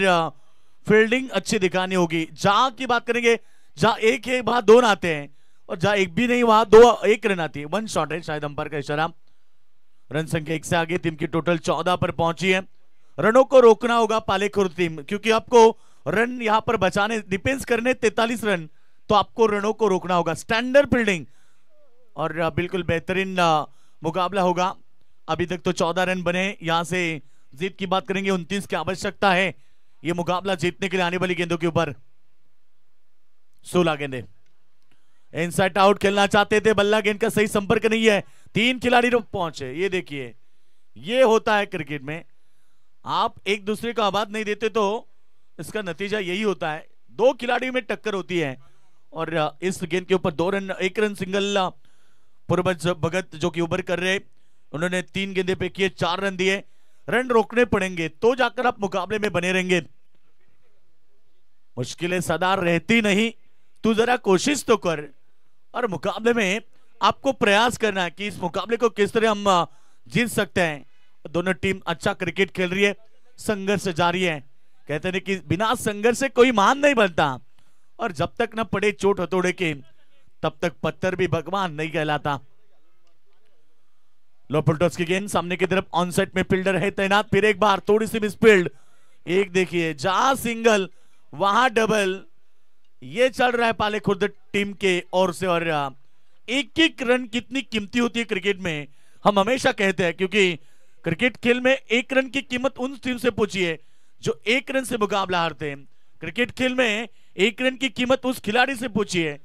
फील्डिंग अच्छी दिखानी होगी। जहां की बात करेंगे जहां एक है वहां 2 आते हैं और जहां एक भी नहीं वहां 1 रन आती है। 1 शॉट है शायद अंपायर का इशारा। रन संख्या 1 से आगे टीम की टोटल 14 पर पहुंची है। रनों को रोकना होगा पालेकुर टीम, क्योंकि आपको रन यहां पर बचाने, डिफेंस करने 43 रन, तो आपको रनों को रोकना होगा। स्टैंडर्ड फील्डिंग और बिल्कुल बेहतरीन मुकाबला होगा। अभी तक तो 14 रन बने, यहां से जीत की बात करेंगे, 29 की आवश्यकता है ये मुकाबला जीतने के लिए आने वाली गेंदों के ऊपर। 16 गेंदे इनसाइड आउट खेलना चाहते थे, बल्ला गेंद का सही संपर्क नहीं है, 3 खिलाड़ी पहुंचे। ये देखिए, ये होता है क्रिकेट में, आप एक दूसरे को आवाज नहीं देते तो इसका नतीजा यही होता है, 2 खिलाड़ियों में टक्कर होती है। और इस गेंद के ऊपर 2 रन, 1 रन सिंगल पूर्वज भगत जो कि ओवर कर रहे, उन्होंने 3 गेंदे पे किए, 4 रन दिए। रन रोकने पड़ेंगे तो जाकर आप मुकाबले में बने रहेंगे, मुश्किलें सदा रहती नहीं, तू जरा कोशिश तो कर। और मुकाबले में आपको प्रयास करना है कि इस मुकाबले को किस तरह हम जीत सकते हैं। दोनों टीम अच्छा क्रिकेट खेल रही है, संघर्ष जारी है। कहते हैं कि बिना संघर्ष से कोई महान नहीं बनता, और जब तक न पड़े चोट हथौड़े के तब तक पत्थर भी भगवान नहीं कहलाता। लोपुल टॉस की गेंद सामने की तरफ, ऑन साइड में फील्डर है तैनात, फिर एक बार थोड़ी सी मिसफील्ड। एक देखिए, जहां सिंगल वहां डबल, ये चल रहा है पाले खुर्द टीम के ओर से। और एक एक रन कितनी कीमती होती है क्रिकेट में, हम हमेशा कहते हैं, क्योंकि क्रिकेट खेल में 1 रन की कीमत उन टीम से पूछिए जो 1 रन से मुकाबला हारते हैं। क्रिकेट खेल में 1 रन की कीमत उस खिलाड़ी से पूछिए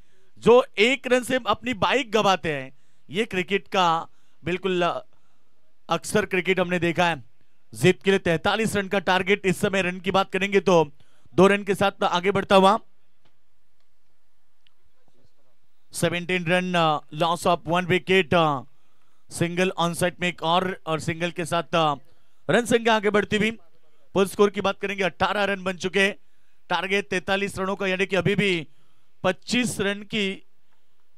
जो 1 रन से अपनी बाइक गवाते हैं। ये क्रिकेट का बिल्कुल अक्सर क्रिकेट हमने देखा है। जीत के लिए 43 रन का टारगेट। इस समय रन की बात करेंगे तो 2 रन के साथ आगे बढ़ता हुआ 17 run, loss of 1 wicket, single on side में एक और सिंगल के साथ रन संख्या आगे बढ़ती हुई। फुल स्कोर की बात करेंगे, 18 रन बन चुके, टारगेट 43 रनों का, यानी कि अभी भी 25 रन की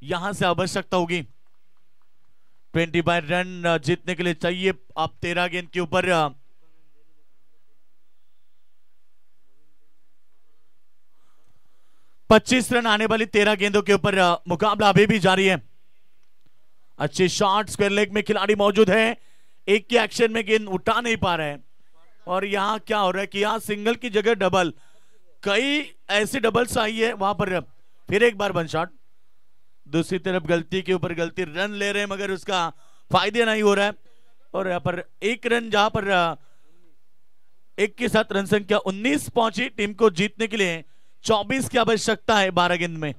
यहां से आवश्यकता होगी। 25 रन जीतने के लिए चाहिए आप 13 गेंद के ऊपर। 25 रन आने वाली 13 गेंदों के ऊपर मुकाबला अभी भी जारी है। अच्छे शॉट स्क्वायर लेग में खिलाड़ी मौजूद है, एक के एक्शन में गेंद उठा नहीं पा रहे हैं। और यहां क्या हो रहा है कि यहां सिंगल की जगह डबल, कई ऐसी डबल्स आई है वहां पर। फिर एक बार वन शॉट, दूसरी तरफ गलती के ऊपर गलती, रन ले रहे हैं मगर उसका फायदे नहीं हो रहा है। और यहां पर 1 रन, जहां पर 1 के साथ रन संख्या 19 पहुंची। टीम को जीतने के लिए 24 की आवश्यकता है 12 गेंद में।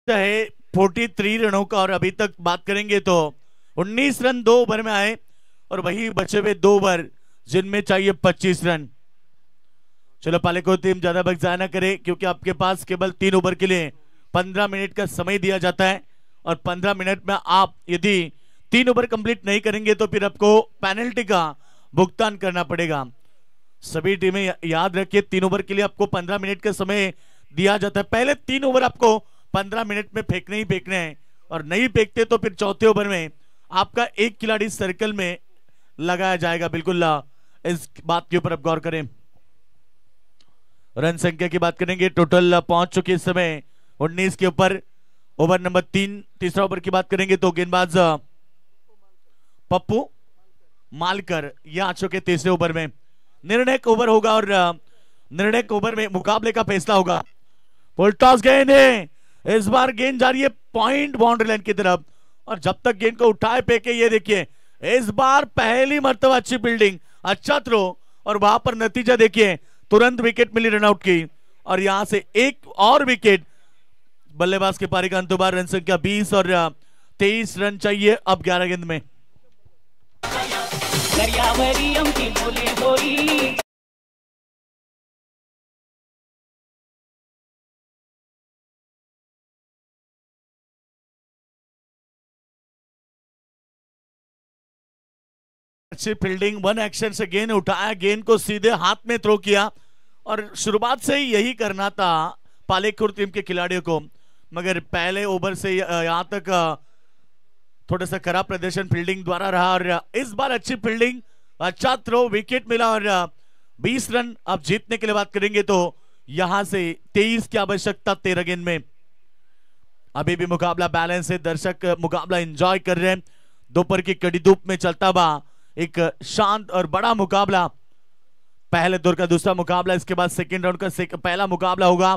है 43 रनों का, और अभी तक बात करेंगे तो 19 रन 2 ओवर में आए, और वही बचे हुए 2 ओवर जिनमें चाहिए 25 रन। चलो पाले को टीम ज्यादा वक्त जाया ना करे, क्योंकि आपके पास केवल 3 ओवर के लिए 15 मिनट का समय दिया जाता है, और 15 मिनट में आप यदि 3 ओवर कंप्लीट नहीं करेंगे तो फिर आपको पेनल्टी का भुगतान करना पड़ेगा। सभी टीमें याद रखिए, 3 ओवर के लिए आपको 15 मिनट का समय दिया जाता है। पहले 3 ओवर आपको 15 मिनट में फेंकने ही फेंकने हैं, और नहीं फेंकते तो फिर चौथे ओवर में आपका एक खिलाड़ी सर्कल में लगाया जाएगा। बिल्कुल इस बात के ऊपर आप गौर करें। रन संख्या की बात करेंगे, टोटल पहुंच चुके इस समय 19 के ऊपर। ओवर नंबर 3, तीसरा ओवर की बात करेंगे तो गेंदबाज पप्पू मालकर ये आ चुके तीसरे ओवर में। निर्णायक ओवर होगा, और निर्णायक ओवर में मुकाबले का फैसला होगा। फुल टॉस गेंद है, इस बार गेंद जा रही है पॉइंट बाउंड्री लाइन की तरफ, और जब तक गेंद को उठाए फेंके, ये देखिए इस बार पहली मर्तबा अच्छी फील्डिंग, अच्छा थ्रो, और वहां पर नतीजा देखिए, तुरंत विकेट मिली रनआउट की, और यहां से एक और विकेट। बल्लेबाज के पारी का अंतुबार, रन संख्या 20 और 23 रन चाहिए अब 11 गेंद में। अच्छी फील्डिंग, 1 एक्शन से गेंद उठाया, गेंद को सीधे हाथ में थ्रो किया, और शुरुआत से ही यही करना था पालेखुर टीम के खिलाड़ियों को, मगर पहले ओवर से यहां तक थोड़ा सा खराब प्रदर्शन फील्डिंग द्वारा रहा। और इस बार अच्छी फील्डिंग, अच्छा थ्रो, विकेट मिला और 20 रन। अब जीतने के लिए बात करेंगे तो यहां से 23 की आवश्यकता 13 गेंद में। अभी भी मुकाबला बैलेंस है, दर्शक मुकाबला एंजॉय कर रहे हैं। दोपहर की कड़ी धूप में चलता हुआ एक शांत और बड़ा मुकाबला। पहले दौर का दूसरा मुकाबला, इसके बाद सेकंड राउंड का पहला मुकाबला होगा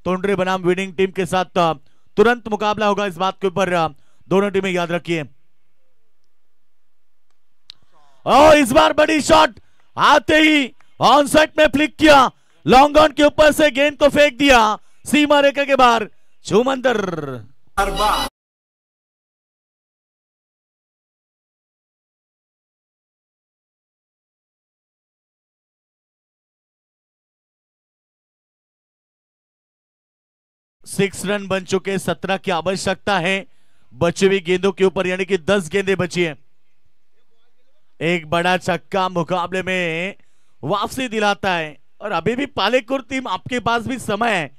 तोंडरे बनाम विनिंग टीम के साथ। तुरंत मुकाबला होगा, इस बात के ऊपर दोनों टीमें याद रखिए। और इस बार बड़ी शॉट आते ही ऑन साइड में फ्लिक किया, लॉन्ग ऑन के ऊपर से गेंद को फेंक दिया सीमा रेखा के बाहर। छूमंतर 6 रन बन चुके, 17 की आवश्यकता है बची हुई गेंदों के ऊपर, यानी कि 10 गेंदें बची हैं। एक बड़ा छक्का मुकाबले में वापसी दिलाता है और अभी भी पालेकुर टीम आपके पास भी समय है।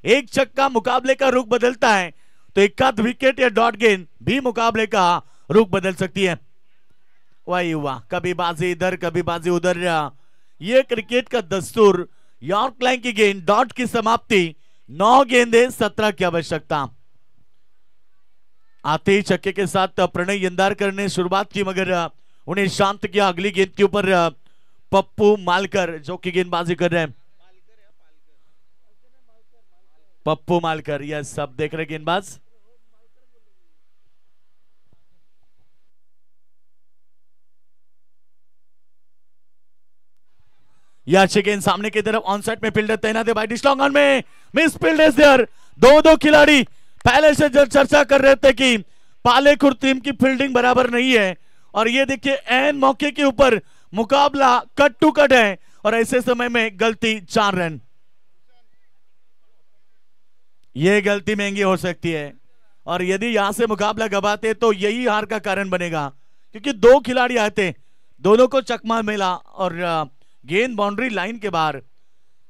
एक छक्का मुकाबले का रुख बदलता है तो एक आध विकेट या डॉट गेंद भी मुकाबले का रुख बदल सकती है। वाह वाह, कभी बाजी इधर कभी बाजी उधर। ये क्रिकेट का दस्तूर। यॉर्क लाइन की गेंद, डॉट की समाप्ति, 9 गेंदें 17 की आवश्यकता। आते ही छक्के के साथ प्रणय यंदारकर ने शुरुआत की, मगर उन्हें शांत किया। अगली गेंद के ऊपर पप्पू मालकर जो कि गेंदबाजी कर रहे हैं। पप्पू मालकर, यह सब देख रहे गेंदबाज। यह अच्छी गेंद सामने की तरफ, ऑन साइड में फील्डर तैनात है बाई डिस्लॉन्ग ऑन में, मिस फील्ड इज देयर। दो खिलाड़ी पहले से चर्चा कर रहे थे कि पालेकुर टीम की फील्डिंग बराबर नहीं है, और ये देखिए एन मौके के ऊपर मुकाबला कट टू कट है और ऐसे समय में गलती 4 रन। ये गलती महंगी हो सकती है और यदि यहां से मुकाबला गवाते तो यही हार का कारण बनेगा, क्योंकि 2 खिलाड़ी आते, दोनों को चकमा मिला और गेंद बाउंड्री लाइन के बाहर।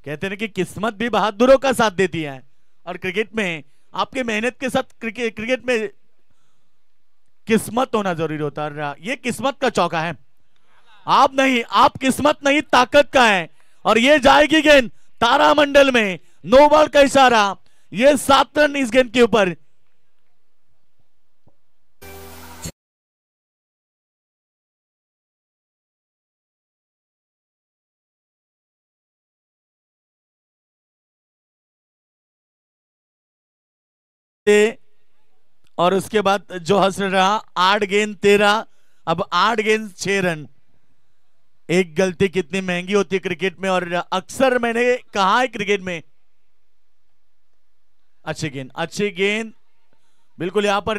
कहते हैं कि किस्मत भी बहादुरों का साथ देती है और क्रिकेट में आपके मेहनत के साथ क्रिकेट में किस्मत होना जरूरी होता है। ये किस्मत का चौका है, आप किस्मत नहीं ताकत का है। और ये जाएगी गेंद तारामंडल में, नो बॉल का इशारा। ये 7 रन इस गेंद के ऊपर। और उसके बाद जो हंस रहा, 8 गेंद 13, अब 8 गेंद 6 रन। एक गलती कितनी महंगी होती है क्रिकेट में, और अक्सर मैंने कहा है क्रिकेट में। अच्छी गेंद बिल्कुल यहां पर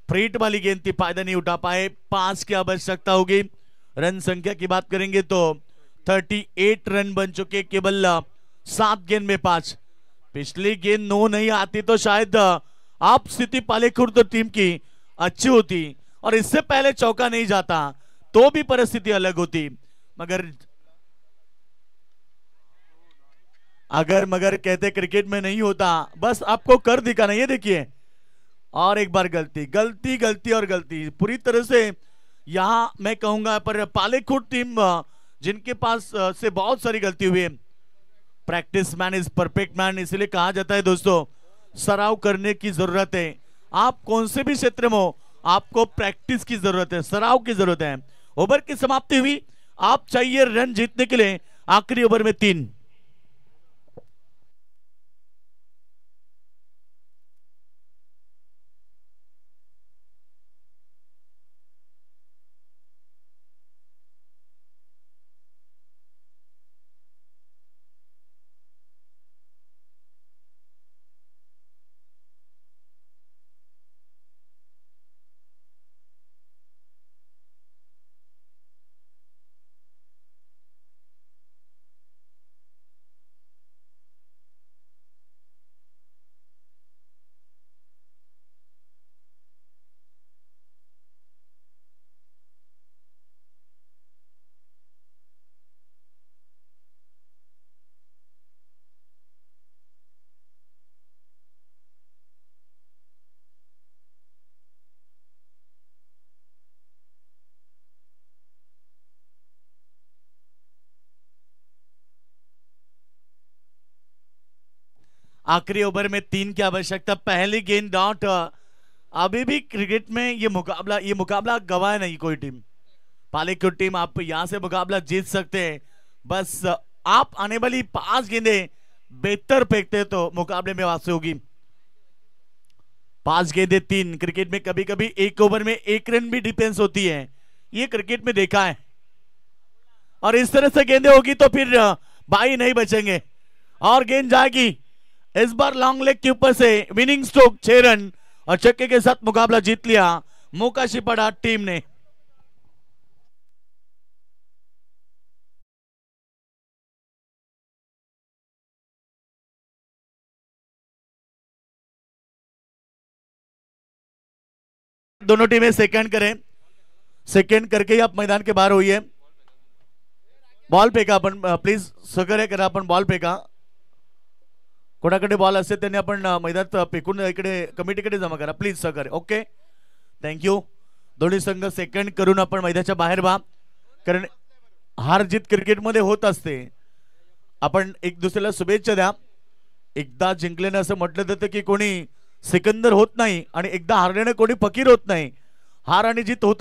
फ्रीट वाली गेंद थी, फायदा नहीं उठा पाए। 5 की आवश्यकता होगी। रन संख्या की बात करेंगे तो 38 रन बन चुके, केवल 7 गेंद में 5। पिछली गेंद 9 नहीं आती तो शायद आप स्थिति पालेकुर तो टीम की अच्छी होती और इससे पहले चौका नहीं जाता तो भी परिस्थिति अलग होती। मगर कहते क्रिकेट में नहीं होता, बस आपको कर दिखाना। ये देखिए, और एक बार गलती और गलती पूरी तरह से। यहां मैं कहूंगा पर पालेकुर टीम जिनके पास से बहुत सारी गलती हुई है। Practice man is perfect man, इसलिए कहा जाता है दोस्तों, सराव करने की जरूरत है। आप कौन से भी क्षेत्र में हो, आपको प्रैक्टिस की जरूरत है, सराव की जरूरत है। ओवर की समाप्ति हुई, आप चाहिए रन जीतने के लिए आखिरी ओवर में 3। आखिरी ओवर में 3 की आवश्यकता, पहली गेंद डॉट। अभी भी क्रिकेट में ये मुकाबला गवाए नहीं कोई टीम। पालेकुर टीम आप यहां से मुकाबला जीत सकते हैं, बस आप आने वाली 5 गेंदें बेहतर फेंकते तो मुकाबले में वापसी होगी। 5 गेंदें 3। क्रिकेट में कभी कभी एक ओवर में 1 रन भी डिफेंस होती है, ये क्रिकेट में देखा है। और इस तरह से गेंदें होगी तो फिर भाई नहीं बचेंगे और गेंद जाएगी इस बार लॉन्ग लेग के ऊपर से। विनिंग स्ट्रोक 6 रन और छक्के के साथ मुकाबला जीत लिया मोकाशी पड़ा टीम ने। दोनों टीमें सेकंड करें, सेकंड करके ही आप मैदान के बाहर होइए। बॉल फेका आपण प्लीज, सहकार्य करा आपण बॉल फेका। कोणाकडे बॉल असेल त्यांनी आपण मैदानात फेकून इकडे कमिटीकडे जमा करा प्लीज, सहकार्य। Okay, thank you. दोन्ही संघ सेकंड करून आपण मैदानाच्या बाहेर व्हा, कारण हार जीत क्रिकेटमध्ये होत असते। आपण एक दुसऱ्याला शुभेच्छा द्या। एकदा जिंकल्याने असं म्हटलं जातं की कोणी सिकंदर होत नाही आणि एकदा हारल्याने कोणी फकीर होत नाही। हार आणि जीत होत